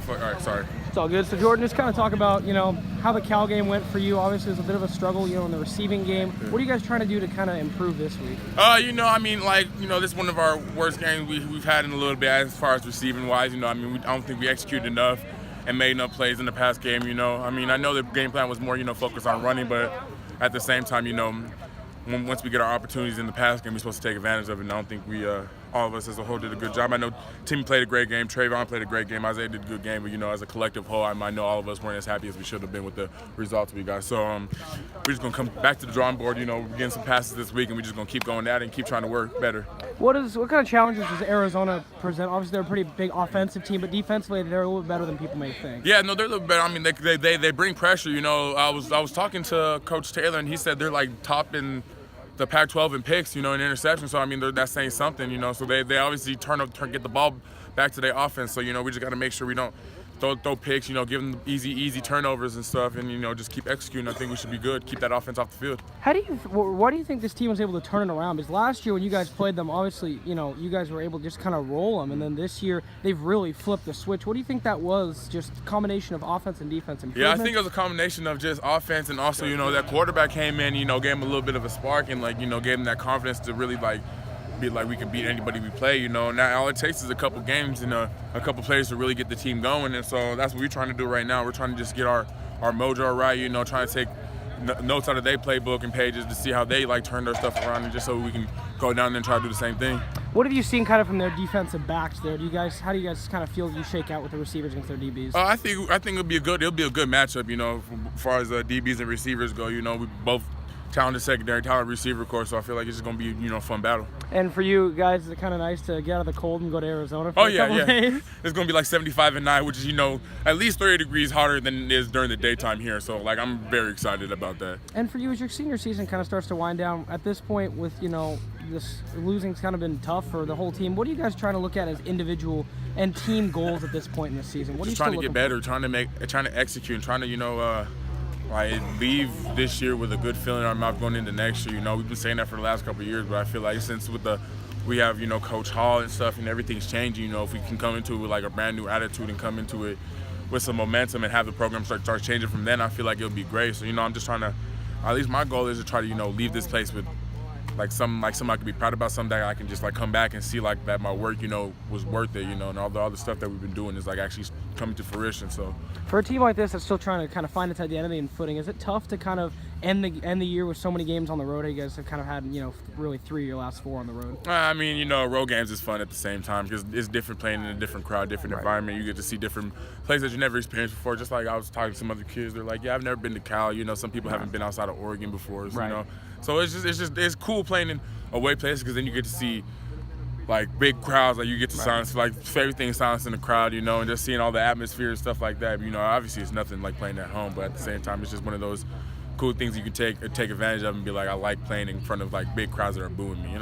All right, sorry. It's all good. So Jordan, just kind of talk about, how the Cal game went for you. Obviously, it was a bit of a struggle, in the receiving game. What are you guys trying to do to kind of improve this week? This is one of our worst games we've had in a little bit as far as receiving wise. I don't think we executed enough and made enough plays in the past game. I know the game plan was more, focused on running, but at the same time, once we get our opportunities in the pass game, we're supposed to take advantage of it. And I don't think we, all of us as a whole, did a good job. I know Timmy played a great game. Trayvon played a great game. Isaiah did a good game. But, as a collective whole, I know all of us weren't as happy as we should have been with the results we got. So we're just going to come back to the drawing board. We're getting some passes this week, and we're just going to keep going at it and keep trying to work better. What kind of challenges does Arizona present? Obviously, they're a pretty big offensive team, but defensively, they're a little bit better than people may think. Yeah, no, they're a little better. They bring pressure. I was talking to Coach Taylor, and he said they're like top in the Pac-12 in picks, in interceptions. So that's saying something, So they obviously get the ball back to their offense. So we just got to make sure we don't throw picks, give them easy turnovers and stuff, and just keep executing. I think we should be good. Keep that offense off the field. Why do you think this team was able to turn it around? Because last year when you guys played them, obviously, you guys were able to just kind of roll them, and then this year they've really flipped the switch. What do you think that was? Just a combination of offense and defense improvement? Yeah, I think it was a combination of just offense and also, that quarterback came in, gave him a little bit of a spark and gave him that confidence to really be like we can beat anybody we play, Now all it takes is a couple games and a couple plays to really get the team going, and so that's what we're trying to do right now. We're trying to just get our mojo right, trying to take notes out of their playbook and pages to see how they turn their stuff around, and just so we can go down there and try to do the same thing. What have you seen kind of from their defensive backs there? How do you guys kind of feel you shake out with the receivers against their DBs? I think it'll be a good matchup, as far as DBs and receivers go. We both talented secondary, talented receiver course, so I feel like it's just going to be, a fun battle. And for you guys, is it kind of nice to get out of the cold and go to Arizona for a couple days? It's going to be like 75 at night, which is, at least 30 degrees hotter than it is during the daytime here. So, I'm very excited about that. And for you, as your senior season kind of starts to wind down, at this point with, this losing's kind of been tough for the whole team, what are you guys trying to look at as individual and team goals at this point in the season? What just are you trying to get better, trying to execute, and trying to, leave this year with a good feeling in our mouth going into next year. We've been saying that for the last couple of years, but I feel like since we have, Coach Hall and stuff, and everything's changing, if we can come into it with a brand new attitude and come into it with some momentum and have the program start changing from then, I feel like it'll be great. So, I'm just trying to, at least my goal is to try to, leave this place with something I can be proud about, something that I can just come back and see that my work, was worth it, and all the stuff that we've been doing is actually coming to fruition. So for a team like this that's still trying to kind of find its identity and footing, is it tough to kind of end the year with so many games on the road? You guys have kind of had, really 3 of your last 4 on the road. Road games is fun at the same time because it's different playing in a different crowd, different environment. You get to see different places that you never experienced before. Just like I was talking to some other kids, they're like, yeah, I've never been to Cal. Some people haven't been outside of Oregon before, So it's cool playing in away places because then you get to see big crowds, you get to silence, everything silence in the crowd, and just seeing all the atmosphere and stuff like that. Obviously it's nothing like playing at home, but at the same time, it's just one of those cool things you can take advantage of and be like, I like playing in front of big crowds that are booing me,